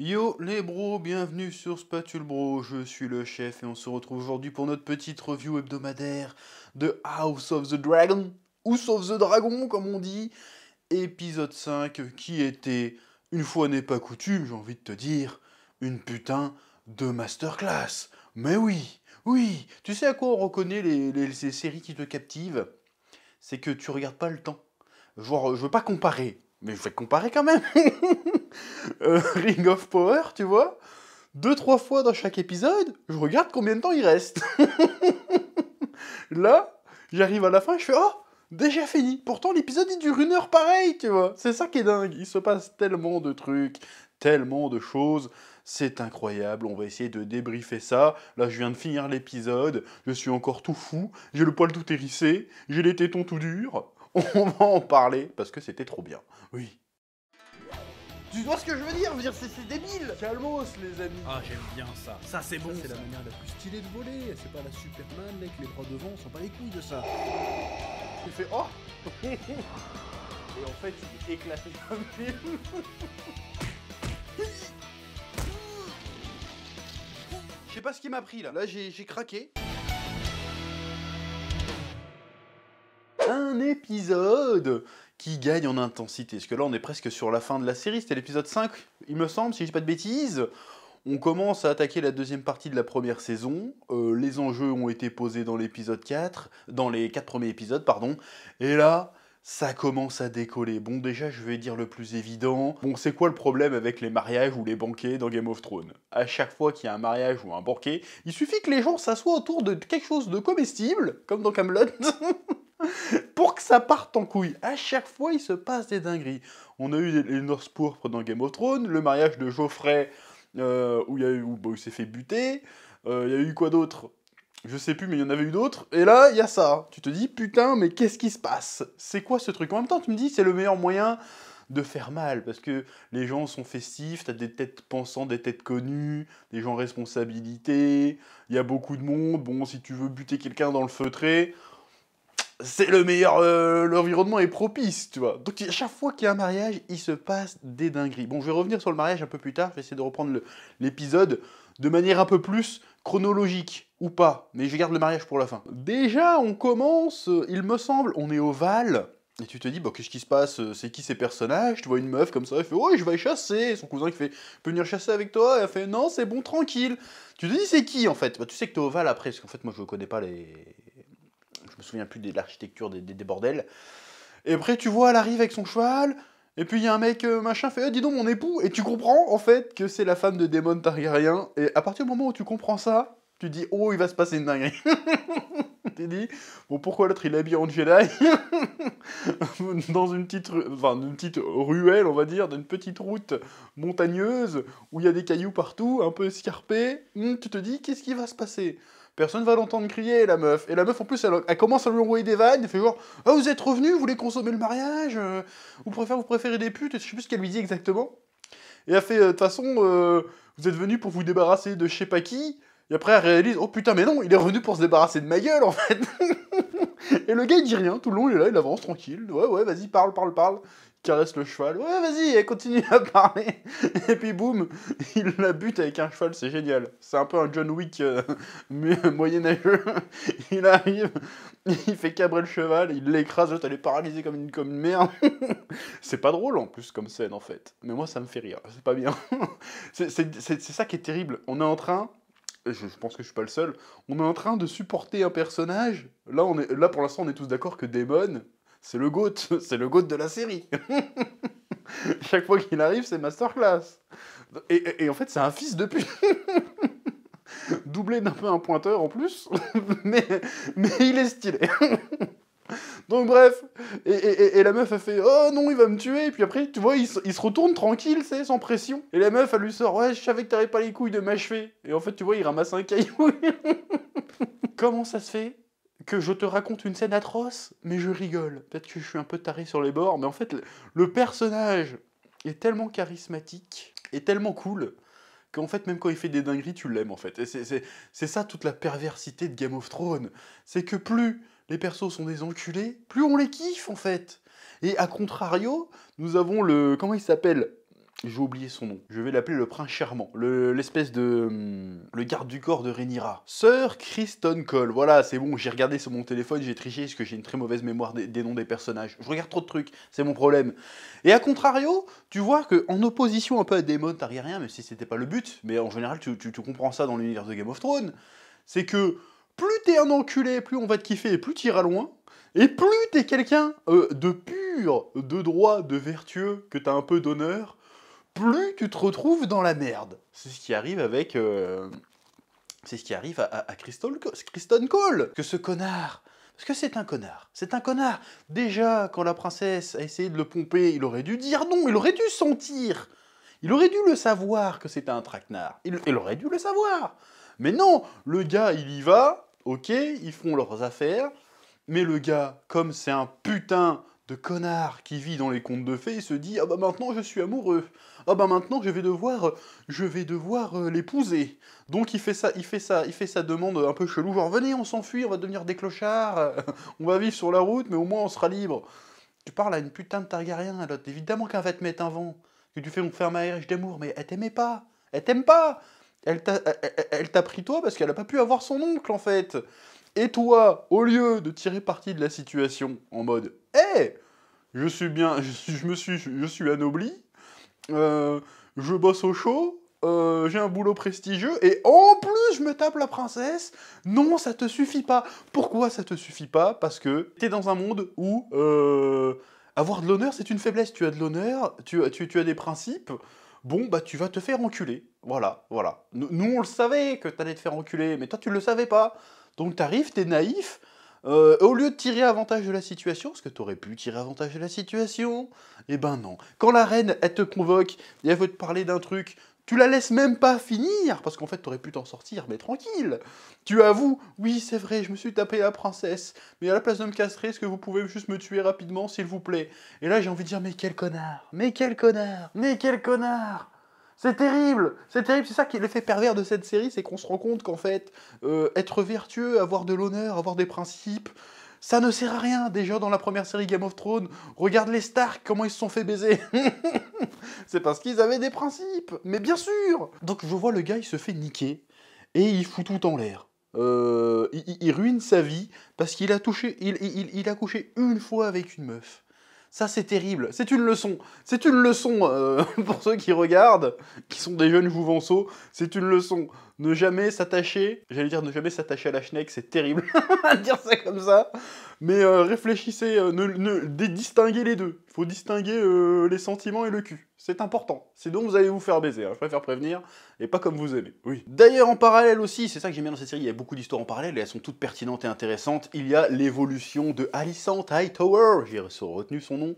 Yo les bros, bienvenue sur Spatule Bro, je suis le chef et on se retrouve aujourd'hui pour notre petite review hebdomadaire de House of the Dragon, House of the Dragon comme on dit, épisode 5 qui était, une fois n'est pas coutume, j'ai envie de te dire, une putain de masterclass. Mais oui, oui, tu sais à quoi on reconnaît ces séries qui te captivent? C'est que tu regardes pas le temps. Genre, je veux pas comparer, mais je vais comparer quand même. Ring of Power, tu vois, deux, trois fois dans chaque épisode, je regarde combien de temps il reste. Là, j'arrive à la fin, je fais oh, déjà fini. Pourtant, l'épisode il dure 1 heure pareil, tu vois. C'est ça qui est dingue. Il se passe tellement de trucs, tellement de choses. C'est incroyable. On va essayer de débriefer ça. Là, je viens de finir l'épisode. Je suis encore tout fou. J'ai le poil tout hérissé. J'ai les tétons tout durs. On va en parler parce que c'était trop bien. Oui. Tu vois ce que je veux dire? C'est débile. Calmos, les amis. Ah, j'aime bien ça. Ça, c'est bon. C'est la manière la plus stylée de voler. C'est pas la Superman avec les bras devant, on s'en bat les couilles de ça. Tu fais oh. Et en fait, il est éclaté comme film. Je sais pas ce qui m'a pris là. Là, j'ai craqué. Un épisode qui gagne en intensité. Parce que là, on est presque sur la fin de la série. C'était l'épisode 5, il me semble, si je dis pas de bêtises. On commence à attaquer la deuxième partie de la première saison. Les enjeux ont été posés dans l'épisode 4, dans les 4 premiers épisodes, pardon. Et là, ça commence à décoller. Bon, déjà, je vais dire le plus évident. Bon, c'est quoi le problème avec les mariages ou les banquets dans Game of Thrones? À chaque fois qu'il y a un mariage ou un banquet, il suffit que les gens s'assoient autour de quelque chose de comestible, comme dans Camelot, pour que ça parte en couille. À chaque fois, il se passe des dingueries. On a eu les North pourpres dans Game of Thrones, le mariage de Geoffrey, où il s'est fait buter. Il y a eu quoi d'autre? Je sais plus, mais il y en avait eu d'autres. Et là, il y a ça. Tu te dis, putain, mais qu'est-ce qui se passe? C'est quoi ce truc? En même temps, tu me dis, c'est le meilleur moyen de faire mal, parce que les gens sont festifs, t'as des têtes pensantes, des têtes connues, des gens en responsabilité, il y a beaucoup de monde. Bon, si tu veux buter quelqu'un dans le feutré, c'est le meilleur, l'environnement est propice, tu vois. Donc à chaque fois qu'il y a un mariage, il se passe des dingueries. Bon, je vais revenir sur le mariage un peu plus tard, je vais essayer de reprendre l'épisode de manière un peu plus chronologique, ou pas, mais je garde le mariage pour la fin. Déjà, on commence, il me semble, on est au Val, et tu te dis, bah, qu'est-ce qui se passe? C'est qui ces personnages? Tu vois une meuf comme ça, elle fait, oh, je vais chasser, et son cousin qui fait, je peux venir chasser avec toi? Et elle fait, non, c'est bon, tranquille. Tu te dis, c'est qui, en fait? Bah, tu sais que t'es au Val après, parce qu'en fait, moi, je connais pas je me souviens plus de l'architecture des bordels. Et après, tu vois, elle arrive avec son cheval, et puis il y a un mec machin fait dis donc mon époux, et tu comprends en fait que c'est la femme de Daemon Targaryen, et à partir du moment où tu comprends ça, tu dis oh, il va se passer une dinguerie. Tu dis bon, pourquoi l'autre il est habillé en Jedi dans une petite ruelle, on va dire, d'une petite route montagneuse où il y a des cailloux partout, un peu escarpés. Tu te dis qu'est-ce qui va se passer? Personne va l'entendre crier, la meuf. Et la meuf, en plus, elle commence à lui envoyer des vannes. Elle fait genre, ah, vous êtes revenu, vous voulez consommer le mariage vous préférez des putes? Je sais plus ce qu'elle lui dit exactement. Et elle fait, de toute façon, vous êtes venu pour vous débarrasser de je sais pas qui. Et après, elle réalise, oh putain, mais non, il est revenu pour se débarrasser de ma gueule, en fait. Et le gars, il dit rien. Tout le long, il est là, il avance tranquille. Ouais, ouais, vas-y, parle, parle, parle. Il caresse le cheval. Ouais, vas-y, elle continue à parler. Et puis, boum, il la bute avec un cheval, c'est génial. C'est un peu un John Wick moyenâgeux. Il arrive, il fait cabrer le cheval, il l'écrase, l'autre, elle est paralysée comme une merde. C'est pas drôle, en plus, comme scène, en fait. Mais moi, ça me fait rire. C'est pas bien. C'est ça qui est terrible. On est en train... Je pense que je suis pas le seul. On est en train de supporter un personnage. Là pour l'instant, on est tous d'accord que Daemon, c'est le GOAT. C'est le GOAT de la série. Chaque fois qu'il arrive, c'est masterclass. Et en fait, c'est un fils de pute. Doublé d'un peu un pointeur en plus. mais, mais il est stylé. Donc bref, et la meuf, elle fait « Oh non, il va me tuer !» Et puis après, tu vois, il se retourne tranquille, c'est sans pression. Et la meuf, elle lui sort « Ouais, je savais que t'avais pas les couilles de m'achever. » Et en fait, tu vois, il ramasse un caillou. Comment ça se fait que je te raconte une scène atroce, mais je rigole? Peut-être que je suis un peu taré sur les bords, mais en fait, le personnage est tellement charismatique, et tellement cool, qu'en fait, même quand il fait des dingueries, tu l'aimes, en fait. Et c'est ça toute la perversité de Game of Thrones. C'est que plus les persos sont des enculés, plus on les kiffe, en fait. Et à contrario, nous avons le... Comment il s'appelle? J'ai oublié son nom. Je vais l'appeler le prince charmant. L'espèce de... le garde du corps de Rhaenyra. Sir Criston Cole. Voilà, c'est bon, j'ai regardé sur mon téléphone, j'ai triché parce que j'ai une très mauvaise mémoire des noms des personnages. Je regarde trop de trucs, c'est mon problème. Et à contrario, tu vois qu'en opposition un peu à Daemon Targaryen, même si c'était pas le but, mais en général tu comprends ça dans l'univers de Game of Thrones, c'est que plus t'es un enculé, plus on va te kiffer et plus t'iras loin. Et plus t'es quelqu'un de pur, de droit, de vertueux, que t'as un peu d'honneur, plus tu te retrouves dans la merde. C'est ce qui arrive avec... c'est ce qui arrive à Criston Cole. Que ce connard... Parce que c'est un connard. C'est un connard. Déjà, quand la princesse a essayé de le pomper, il aurait dû dire non, il aurait dû sentir. Il aurait dû le savoir que c'était un traquenard. Il aurait dû le savoir. Mais non, le gars, il y va, ok, ils font leurs affaires, mais le gars, comme c'est un putain de connard qui vit dans les contes de fées, il se dit « Ah bah maintenant je suis amoureux. Ah bah maintenant je vais devoir l'épouser. » Donc il fait sa demande un peu chelou, genre « Venez, on s'enfuit, on va devenir des clochards, on va vivre sur la route, mais au moins on sera libre. » Tu parles à une putain de Targaryen, alors évidemment qu'elle va te mettre un vent, que tu fais faire un mariage d'amour, mais elle t'aimait pas. Elle t'aime pas. Elle t'a pris toi parce qu'elle a pas pu avoir son oncle en fait. Et toi, au lieu de tirer parti de la situation en mode « Hé, je suis anobli, je bosse au show, j'ai un boulot prestigieux, et en plus je me tape la princesse », non, ça te suffit pas. Pourquoi ça te suffit pas? Parce que t'es dans un monde où avoir de l'honneur, c'est une faiblesse. Tu as de l'honneur, tu as des principes, bon, bah tu vas te faire enculer. Voilà. Nous, on le savait que t'allais te faire enculer, mais toi, tu le savais pas. Donc t'arrives, t'es naïf, au lieu de tirer avantage de la situation, parce que t'aurais pu tirer avantage de la situation, eh ben non. Quand la reine, elle te convoque, et elle veut te parler d'un truc, tu la laisses même pas finir, parce qu'en fait t'aurais pu t'en sortir, mais tranquille. Tu avoues, oui c'est vrai, je me suis tapé la princesse, mais à la place de me castrer, est-ce que vous pouvez juste me tuer rapidement, s'il vous plaît? Et là j'ai envie de dire, mais quel connard, mais quel connard, mais quel connard. C'est terrible, c'est ça qui est l'effet pervers de cette série, c'est qu'on se rend compte qu'en fait, être vertueux, avoir de l'honneur, avoir des principes, ça ne sert à rien. Déjà dans la première série Game of Thrones, regarde les Stark, comment ils se sont fait baiser. C'est parce qu'ils avaient des principes, mais bien sûr. Donc je vois le gars, il se fait niquer, et il fout tout en l'air. Il ruine sa vie, parce qu'il a il a couché une fois avec une meuf. Ça, c'est terrible. C'est une leçon. C'est une leçon pour ceux qui regardent, qui sont des jeunes jouvenceaux. C'est une leçon. Ne jamais s'attacher. J'allais dire ne jamais s'attacher à la schneck, c'est terrible à dire ça comme ça. Mais réfléchissez, distinguez les deux. Il faut distinguer les sentiments et le cul. C'est important. Sinon, vous allez vous faire baiser. Hein. Je préfère prévenir, et pas comme vous aimez. Oui. D'ailleurs, en parallèle aussi, c'est ça que j'aime bien dans cette série, il y a beaucoup d'histoires en parallèle, et elles sont toutes pertinentes et intéressantes. Il y a l'évolution de Alicent Hightower, j'ai retenu son nom,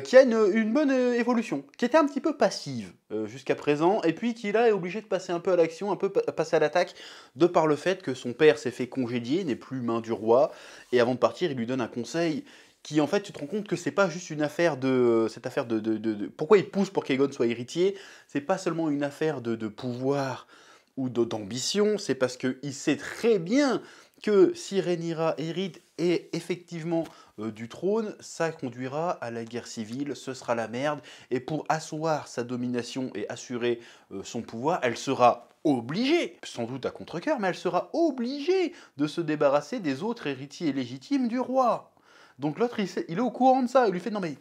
qui a une bonne évolution, qui était un petit peu passive jusqu'à présent, et puis qui là est obligé de passer un peu à l'action, un peu passer à l'attaque, de par le fait que son père s'est fait congédier, n'est plus main du roi, et avant de partir, il lui donne un conseil qui, en fait, tu te rends compte que c'est pas juste une affaire de... Cette affaire pourquoi il pousse pour qu'Aegon soit héritier, c'est pas seulement une affaire de pouvoir ou d'ambition, c'est parce qu'il sait très bien que si Rhaenyra hérite et effectivement du trône, ça conduira à la guerre civile, ce sera la merde, et pour asseoir sa domination et assurer son pouvoir, elle sera obligée, sans doute à contre-cœur, mais elle sera obligée de se débarrasser des autres héritiers légitimes du roi. Donc l'autre, il est au courant de ça, il lui fait « Non mais,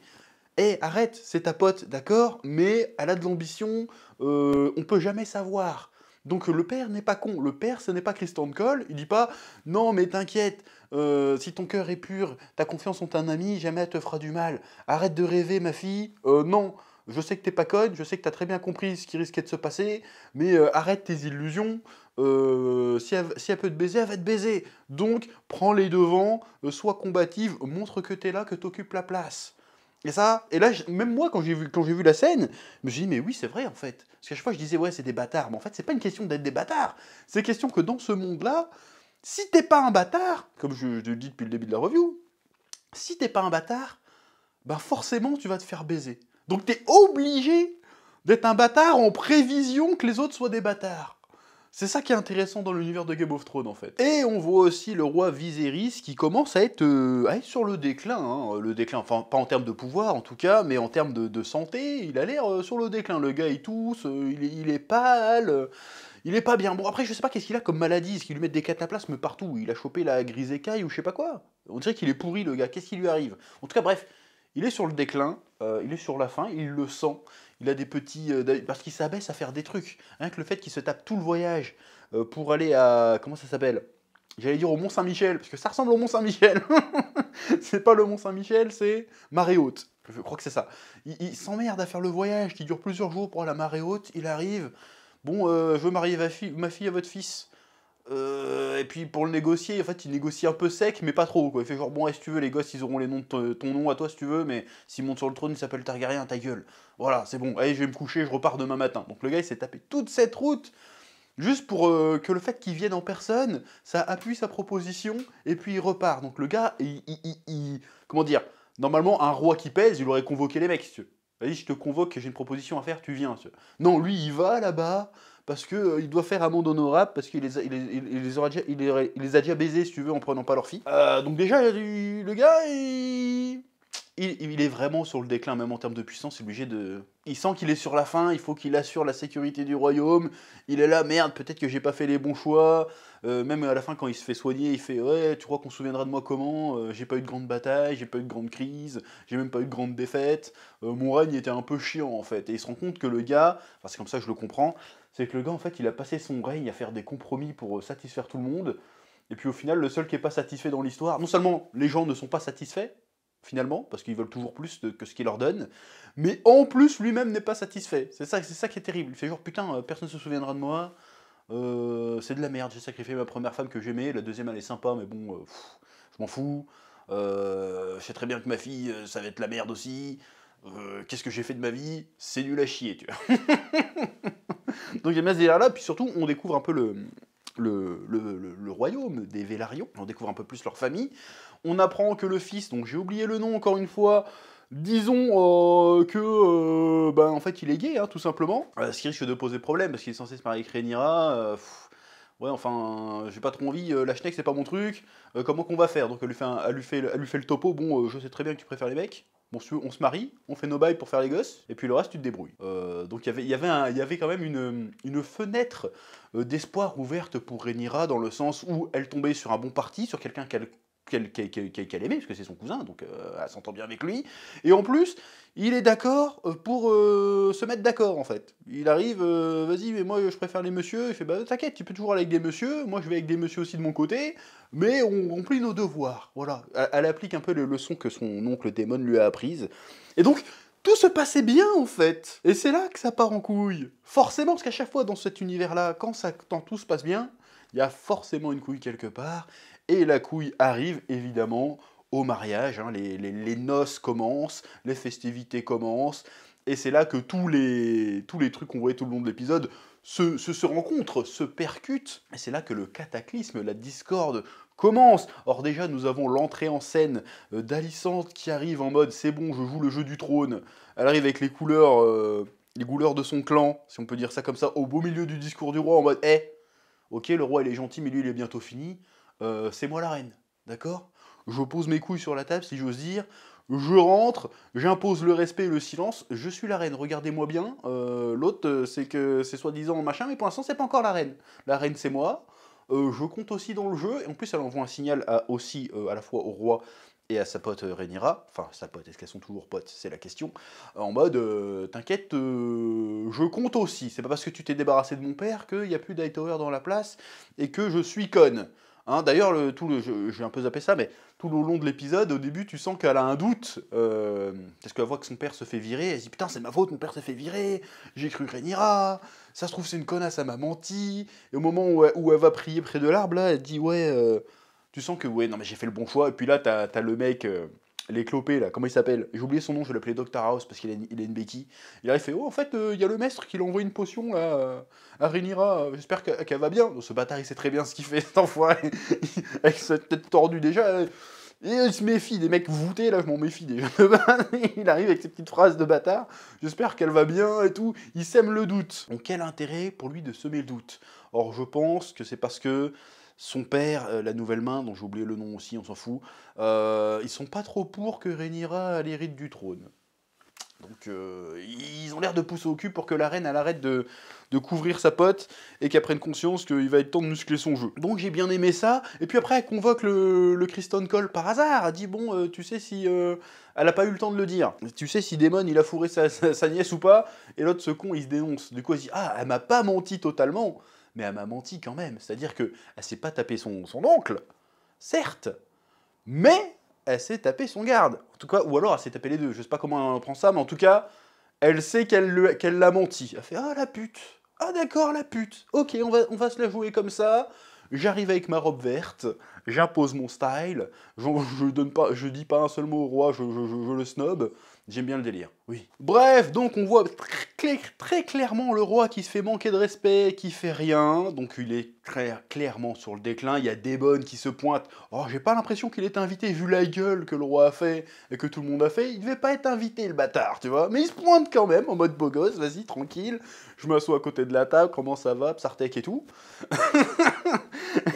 arrête, c'est ta pote, d'accord, mais elle a de l'ambition, on peut jamais savoir. » Donc le père n'est pas con, le père ce n'est pas Criston Cole, il dit pas « Non mais t'inquiète, si ton cœur est pur, ta confiance en ton ami, jamais elle te fera du mal. Arrête de rêver ma fille, non, je sais que t'es pas conne, je sais que t'as très bien compris ce qui risquait de se passer, mais arrête tes illusions, si elle peut te baiser, elle va te baiser. Donc prends les devants, sois combative, montre que t'es là, que t'occupes la place. » Et ça, et là, même moi, quand j'ai vu la scène, je me suis dit, mais oui, c'est vrai, en fait. Parce qu'à chaque fois, je disais, ouais, c'est des bâtards. Mais en fait, c'est pas une question d'être des bâtards. C'est question que dans ce monde-là, si t'es pas un bâtard, comme je le dis depuis le début de la review, si t'es pas un bâtard, ben forcément, tu vas te faire baiser. Donc t'es obligé d'être un bâtard en prévision que les autres soient des bâtards. C'est ça qui est intéressant dans l'univers de Game of Thrones, en fait. Et on voit aussi le roi Viserys qui commence à être sur le déclin. Hein. Le déclin, enfin, pas en termes de pouvoir, en tout cas, mais en termes de santé, il a l'air sur le déclin. Le gars, il tousse, il est pâle, il est pas bien. Bon, après, je sais pas qu'est-ce qu'il a comme maladie. Est-ce qu'il lui met des cataplasmes partout? Il a chopé la grise écaille ou je sais pas quoi. On dirait qu'il est pourri, le gars. Qu'est-ce qui lui arrive? En tout cas, bref, il est sur le déclin, il est sur la fin, il le sent. Il a des petits... parce qu'il s'abaisse à faire des trucs. Rien que le fait qu'il se tape tout le voyage pour aller à... Comment ça s'appelle? J'allais dire au Mont-Saint-Michel, parce que ça ressemble au Mont-Saint-Michel. C'est pas le Mont-Saint-Michel, c'est Marée Haute. Je crois que c'est ça. Il s'emmerde à faire le voyage qui dure plusieurs jours pour aller à Marée Haute. Il arrive. Bon, je veux marier ma fille à votre fils. Et puis pour le négocier, en fait, il négocie un peu sec, mais pas trop, quoi. Il fait genre, bon, si tu veux, les gosses, ils auront les noms de ton nom à toi, si tu veux, mais s'il monte sur le trône, il s'appelle Targaryen, ta gueule. Voilà, c'est bon, allez, je vais me coucher, je repars demain matin. Donc le gars, il s'est tapé toute cette route, juste pour que le fait qu'il vienne en personne, ça appuie sa proposition, et puis il repart. Donc le gars, comment dire, normalement, un roi qui pèse, il aurait convoqué les mecs, si tu veux. Vas-y, je te convoque, j'ai une proposition à faire, tu viens, si tu veux. Non, lui, il va là-bas, parce que il doit faire amende honorable, parce qu'il il les a déjà baisés, si tu veux, en prenant pas leur fille. Donc déjà, le gars, il est vraiment sur le déclin, même en termes de puissance, il est obligé de... Il sent qu'il est sur la fin, il faut qu'il assure la sécurité du royaume, il est là, merde, peut-être que j'ai pas fait les bons choix, même à la fin, quand il se fait soigner, il fait « Ouais, tu crois qu'on se souviendra de moi comment? J'ai pas eu de grande bataille, j'ai pas eu de grande crise, j'ai même pas eu de grande défaite, mon règne était un peu chiant, en fait. » Et il se rend compte que le gars, enfin c'est comme ça que je le comprends, c'est que le gars, en fait, il a passé son règne à faire des compromis pour satisfaire tout le monde, et puis au final, le seul qui est pas satisfait dans l'histoire, non seulement les gens ne sont pas satisfaits, finalement, parce qu'ils veulent toujours plus que ce qu'il leur donne, mais en plus, lui-même n'est pas satisfait. C'est ça qui est terrible. Il fait genre, putain, personne ne se souviendra de moi, c'est de la merde, j'ai sacrifié ma première femme que j'aimais, la deuxième elle est sympa, mais bon, je m'en fous, je sais très bien que ma fille, ça va être la merde aussi, qu'est-ce que j'ai fait de ma vie? C'est nul à chier, tu vois. Donc il y a bien ce délire-là, puis surtout, on découvre un peu le royaume des Vélarions, on découvre un peu plus leur famille, on apprend que le fils, donc j'ai oublié le nom encore une fois, disons que, ben en fait il est gay, hein, tout simplement, ce qui risque de poser problème, parce qu'il est censé se marier avec Rhaenyra, ouais enfin, j'ai pas trop envie, la schneck c'est pas mon truc, comment qu'on va faire? Donc elle lui fait le topo, bon je sais très bien que tu préfères les mecs, bon, on se marie, on fait nos bails pour faire les gosses, et puis le reste, tu te débrouilles. Donc il y avait quand même une fenêtre d'espoir ouverte pour Rhaenyra, dans le sens où elle tombait sur un bon parti, sur quelqu'un qu'elle aimait, parce que c'est son cousin, donc elle s'entend bien avec lui. Et en plus, il est d'accord pour se mettre d'accord, en fait. Il arrive, vas-y, mais moi je préfère les messieurs. Il fait, bah t'inquiète, tu peux toujours aller avec des messieurs, moi je vais avec des messieurs aussi de mon côté, mais on remplit nos devoirs. Voilà. Elle applique un peu les leçons que son oncle Daemon lui a apprises. Et donc, tout se passait bien, en fait. Et c'est là que ça part en couille. Forcément, parce qu'à chaque fois dans cet univers-là, quand tout se passe bien, il y a forcément une couille quelque part. Et la couille arrive, évidemment, au mariage. Hein. Les noces commencent, les festivités commencent. Et c'est là que tous les trucs qu'on voyait tout le long de l'épisode se rencontrent, se percutent. Et c'est là que le cataclysme, la discorde commence. Or déjà, nous avons l'entrée en scène d'Alicente qui arrive en mode « c'est bon, je joue le jeu du trône ». Elle arrive avec les couleurs de son clan, si on peut dire ça comme ça, au beau milieu du discours du roi, en mode « Eh, ok, le roi il est gentil, mais lui il est bientôt fini. C'est moi la reine, d'accord? Je pose mes couilles sur la table, si j'ose dire. Je rentre, j'impose le respect et le silence. Je suis la reine, regardez-moi bien. L'autre, c'est que c'est soi-disant machin, mais pour l'instant, c'est pas encore la reine. La reine, c'est moi. Je compte aussi dans le jeu. Et en plus, elle envoie un signal aussi à la fois au roi et à sa pote Rhaenyra. Enfin, sa pote, est-ce qu'elles sont toujours potes? C'est la question. En mode, t'inquiète, je compte aussi. C'est pas parce que tu t'es débarrassé de mon père qu'il n'y a plus d'Hightower dans la place et que je suis conne. Hein, d'ailleurs, j'ai un peu zappé ça, mais tout le long de l'épisode, au début, tu sens qu'elle a un doute, parce qu'elle voit que son père se fait virer, elle se dit « Putain, c'est ma faute, mon père s'est fait virer, j'ai cru Rhaenyra, ça se trouve c'est une connasse, elle m'a menti. » Et au moment où elle va prier près de l'arbre, là, elle dit « Ouais, tu sens que, ouais, non mais j'ai fait le bon choix. » Et puis là, t'as le mec... les clopés, là, comment il s'appelle? J'ai oublié son nom, je vais l'appeler Dr House parce qu'il a une béquille. Il arrive, il fait, oh, en fait, il y a le maître qui lui envoie une potion, là, à Rhaenyra, j'espère qu'elle va bien. Donc, ce bâtard, il sait très bien ce qu'il fait, cet enfoiré, avec sa tête tordue déjà. Et il se méfie des mecs voûtés, là je m'en méfie déjà. Il arrive avec ses petites phrases de bâtard. J'espère qu'elle va bien et tout. Il sème le doute. Donc quel intérêt pour lui de semer le doute? Or je pense que c'est parce que son père, la nouvelle main, dont j'ai oublié le nom aussi, on s'en fout, ils sont pas trop pour que Rhaenyra l'hérite du trône. Donc ils ont l'air de pousser au cul pour que la reine elle arrête de couvrir sa pote et qu'elle prenne conscience qu'il va être temps de muscler son jeu. Donc j'ai bien aimé ça. Et puis après elle convoque le Criston Cole par hasard. Elle dit bon tu sais si... elle a pas eu le temps de le dire. Tu sais si Daemon il a fourré sa nièce ou pas. Et l'autre ce con il se dénonce. Du coup elle se dit ah elle m'a pas menti totalement. Mais elle m'a menti quand même. C'est-à-dire que elle s'est pas tapé son oncle. Certes. Mais elle s'est tapé son garde. En tout cas, ou alors elle s'est tapé les deux. Je sais pas comment elle prend ça, mais en tout cas, elle sait qu'elle l'a menti. Elle fait ah la pute. Ah d'accord la pute. Ok, on va se la jouer comme ça. J'arrive avec ma robe verte. J'impose mon style. Je dis pas un seul mot au roi. Je le snob. J'aime bien le délire. Oui. Bref, donc on voit très clairement le roi qui se fait manquer de respect, qui fait rien. Donc il est clairement sur le déclin. Il y a Daemon qui se pointe. Oh, j'ai pas l'impression qu'il est invité vu la gueule que le roi a fait et que tout le monde a fait. Il devait pas être invité le bâtard, tu vois. Mais il se pointe quand même en mode beau gosse. Vas-y, tranquille. Je m'assois à côté de la table. Comment ça va, Psartek et tout.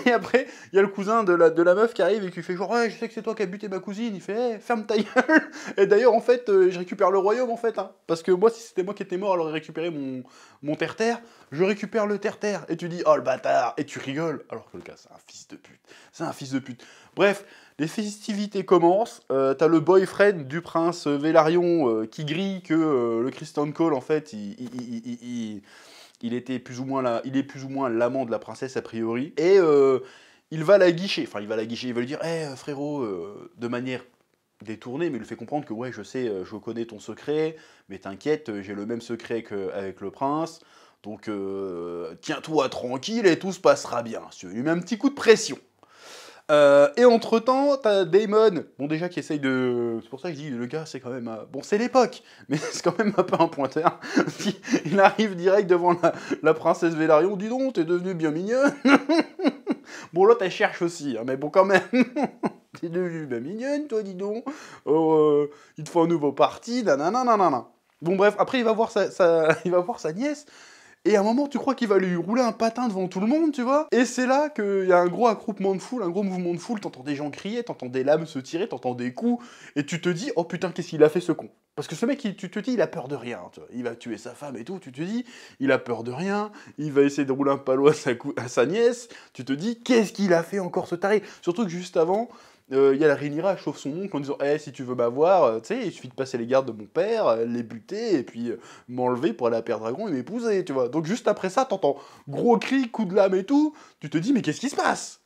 Et après, il y a le cousin de la meuf qui arrive et qui fait genre ouais, je sais que c'est toi qui as buté ma cousine. Il fait hey, ferme ta gueule. Et d'ailleurs en fait je récupère le royaume en fait hein. Parce que moi si c'était moi qui étais mort, elle aurait récupéré mon terre-terre. Je récupère le terre-terre. Et tu dis oh le bâtard. Et tu rigoles. Alors que le gars c'est un fils de pute. C'est un fils de pute. Bref, les festivités commencent. T'as le boyfriend du prince Velaryon qui grille que le Criston Cole en fait il est plus ou moins l'amant de la princesse a priori. Et il va la guicher. Enfin, il va lui dire hey, frérot, de manière détournée, mais il lui fait comprendre que ouais, je sais, je connais ton secret, mais t'inquiète, j'ai le même secret qu'avec le prince. Donc, tiens-toi tranquille et tout se passera bien. Il lui met un petit coup de pression. Et entre-temps, t'as Daemon, bon déjà qui essaye de... C'est pour ça que je dis, le gars, c'est quand même... Bon, c'est l'époque, mais c'est quand même un peu un pointeur. Il arrive direct devant la princesse Velaryon, dis donc, t'es devenue bien mignonne. Bon, l'autre, elle cherche aussi, hein, mais bon, quand même. T'es devenue bien mignonne, toi, dis donc. Oh, il te faut un nouveau parti, nanana. Bon, bref, après, il va voir sa nièce. Et à un moment, tu crois qu'il va lui rouler un patin devant tout le monde, tu vois. Et c'est là qu'il y a un gros accroupement de foule, un gros mouvement de foule. T'entends des gens crier, t'entends des lames se tirer, t'entends des coups. Et tu te dis, oh putain, qu'est-ce qu'il a fait ce con? Parce que ce mec, tu te dis, il a peur de rien. Tu vois. Il va tuer sa femme et tout. Tu te dis, il a peur de rien. Il va essayer de rouler un palo à sa nièce. Tu te dis, qu'est-ce qu'il a fait encore ce taré? Surtout que juste avant... il y a la Rhaenyra, elle chauffe son oncle en disant hey, si tu veux m'avoir, tu sais, il suffit de passer les gardes de mon père, les buter, et puis m'enlever pour aller à Père Dragon et m'épouser, tu vois. Donc juste après ça, t'entends gros cris, coups de lame et tout, tu te dis mais qu'est-ce qui se passe?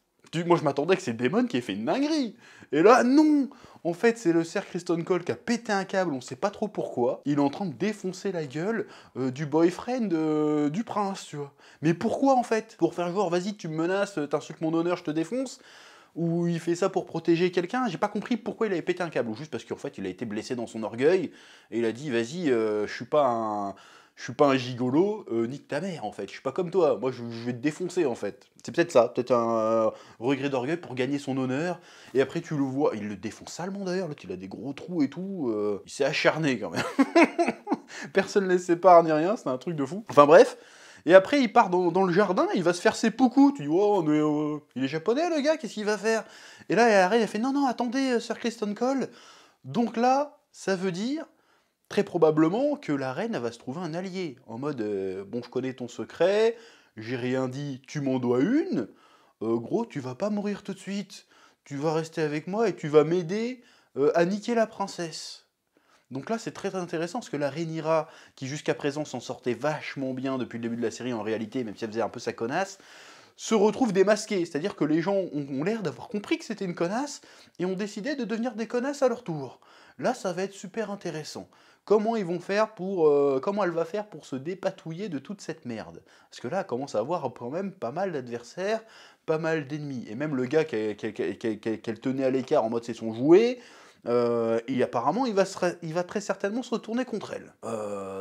Moi je m'attendais que c'est Daemon qui ait fait une dinguerie. Et là, non. En fait, c'est le Ser Criston Cole qui a pété un câble, on sait pas trop pourquoi. Il est en train de défoncer la gueule du boyfriend du prince, tu vois. Mais pourquoi en fait? Pour faire genre, vas-y, tu me menaces, t'insultes mon honneur, je te défonce? Ou il fait ça pour protéger quelqu'un, j'ai pas compris pourquoi il avait pété un câble, ou juste parce qu'en fait il a été blessé dans son orgueil, et il a dit vas-y, je suis pas un gigolo, nique ta mère en fait, je suis pas comme toi, moi je vais te défoncer en fait. C'est peut-être ça, peut-être un regret d'orgueil pour gagner son honneur, et après tu le vois, il le défonce salement d'ailleurs, l'autre il a des gros trous et tout, il s'est acharné quand même. Personne ne les sépare ni rien, c'est un truc de fou. Enfin bref. Et après, il part dans le jardin, il va se faire ses poucous. Tu dis, oh, mais il est japonais, le gars, qu'est-ce qu'il va faire? Et là, elle arrive, elle fait, non, attendez, Ser Criston Cole. Donc là, ça veut dire, très probablement, que la reine, elle va se trouver un allié. En mode, bon, je connais ton secret, j'ai rien dit, tu m'en dois une. Gros, tu vas pas mourir tout de suite. Tu vas rester avec moi et tu vas m'aider à niquer la princesse. Donc là, c'est très intéressant, parce que la Rhaenyra, qui jusqu'à présent s'en sortait vachement bien depuis le début de la série en réalité, même si elle faisait un peu sa connasse, se retrouve démasquée. C'est-à-dire que les gens ont l'air d'avoir compris que c'était une connasse, et ont décidé de devenir des connasses à leur tour. Là, ça va être super intéressant. Comment elle va faire pour se dépatouiller de toute cette merde? Parce que là, elle commence à avoir quand même pas mal d'adversaires, pas mal d'ennemis. Et même le gars qu'elle tenait à l'écart en mode c'est son jouet... et apparemment, il va très certainement se retourner contre elle.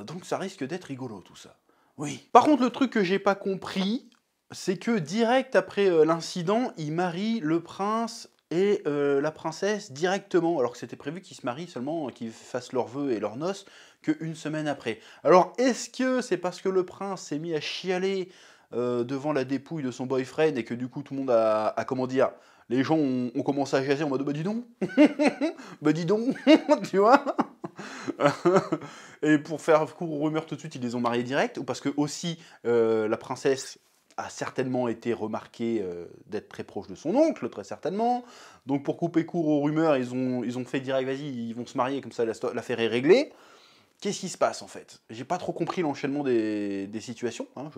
Donc ça risque d'être rigolo, tout ça. Oui. Par contre, le truc que j'ai pas compris, c'est que direct après l'incident, il marie le prince et la princesse directement, alors que c'était prévu qu'ils se marient seulement, qu'ils fassent leurs vœux et leurs noces, qu'une semaine après. Alors, est-ce que c'est parce que le prince s'est mis à chialer devant la dépouille de son boyfriend et que du coup tout le monde a comment dire, les gens ont commencé à jaser en mode bah dis donc, bah dis donc, tu vois. Et pour faire court aux rumeurs tout de suite, ils les ont mariés direct, ou parce que aussi la princesse a certainement été remarquée d'être très proche de son oncle, très certainement. Donc pour couper court aux rumeurs, ils ont fait direct, vas-y, ils vont se marier, comme ça l'affaire est réglée. Qu'est-ce qui se passe en fait? J'ai pas trop compris l'enchaînement des situations, hein.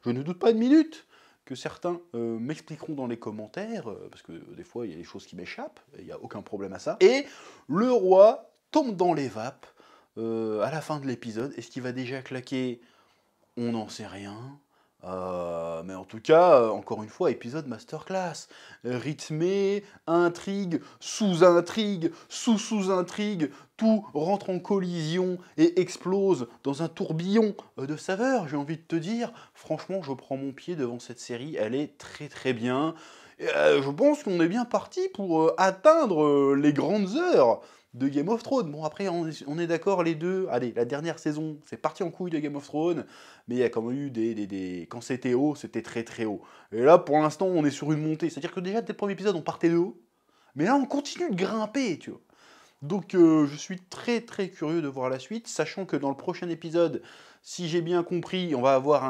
Je ne doute pas une minute que certains m'expliqueront dans les commentaires, parce que des fois il y a des choses qui m'échappent, il n'y a aucun problème à ça. Et le roi tombe dans les vapes à la fin de l'épisode. Est-ce qu'il va déjà claquer? On n'en sait rien. Mais en tout cas, encore une fois, épisode masterclass. Rythmé, intrigue, sous-intrigue, sous-sous-intrigue, tout rentre en collision et explose dans un tourbillon de saveurs, j'ai envie de te dire. Franchement, je prends mon pied devant cette série, elle est très très bien. Et, je pense qu'on est bien parti pour atteindre les grandes heures de Game of Thrones. Bon, après, on est d'accord, les deux. Allez, la dernière saison, c'est parti en couille de Game of Thrones, mais il y a quand même eu quand c'était haut, c'était très très haut. Et là, pour l'instant, on est sur une montée. C'est-à-dire que déjà, dès le premier épisode, on partait de haut, mais là, on continue de grimper, tu vois. Donc, je suis très très curieux de voir la suite, sachant que dans le prochain épisode, si j'ai bien compris, on va avoir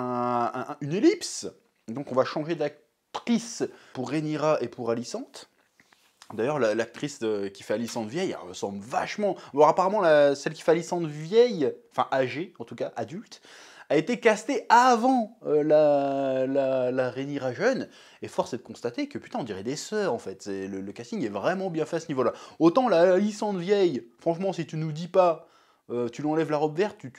une ellipse. Donc, on va changer d'actrice pour Rhaenyra et pour Alicente. D'ailleurs, l'actrice qui fait Alicente vieille, elle ressemble vachement. Bon, apparemment, celle qui fait Alicente vieille, enfin âgée, en tout cas adulte, a été castée avant la Rhaenyra jeune. Et force est de constater que putain, on dirait des sœurs en fait. Le casting est vraiment bien fait à ce niveau-là. Autant la Alicente vieille, franchement, si tu nous dis pas, tu lui enlèves la robe verte, tu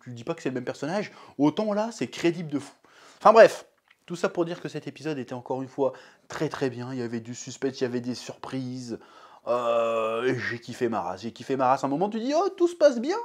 dis pas que c'est le même personnage. Autant là, c'est crédible de fou. Enfin bref. Tout ça pour dire que cet épisode était encore une fois très très bien. Il y avait du suspense, il y avait des surprises. J'ai kiffé ma race. J'ai kiffé ma race. À un moment, tu dis, oh, tout se passe bien.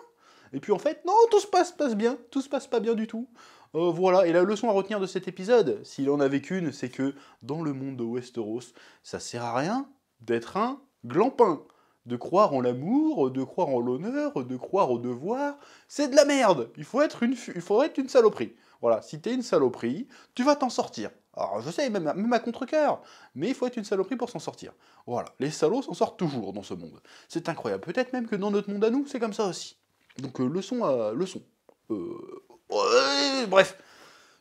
Et puis en fait, non, tout se passe bien. Tout se passe pas bien du tout. Voilà. Et la leçon à retenir de cet épisode, s'il en avait qu'une, c'est que dans le monde de Westeros, ça sert à rien d'être un glampin. De croire en l'amour, de croire en l'honneur, de croire au devoir. C'est de la merde. Il faut être une saloperie. Voilà, si t'es une saloperie, tu vas t'en sortir. Alors je sais, même à contre-cœur, mais il faut être une saloperie pour s'en sortir. Voilà, les salauds s'en sortent toujours dans ce monde. C'est incroyable. Peut-être même que dans notre monde à nous, c'est comme ça aussi. Donc leçon à leçon. Ouais, bref.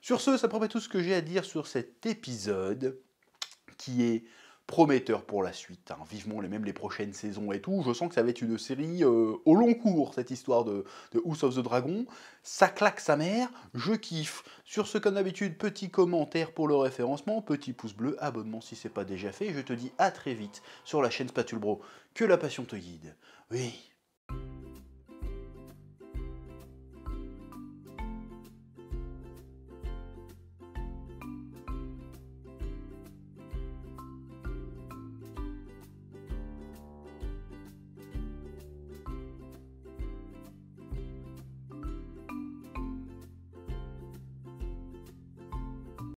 Sur ce, ça promet tout ce que j'ai à dire sur cet épisode, qui est prometteur pour la suite, hein. Vivement même les prochaines saisons et tout. Je sens que ça va être une série au long cours, cette histoire de House of the Dragon. Ça claque sa mère, je kiffe. Sur ce, comme d'habitude, petit commentaire pour le référencement, petit pouce bleu, abonnement si c'est pas déjà fait. Je te dis à très vite sur la chaîne Spatule Bro. Que la passion te guide. Oui.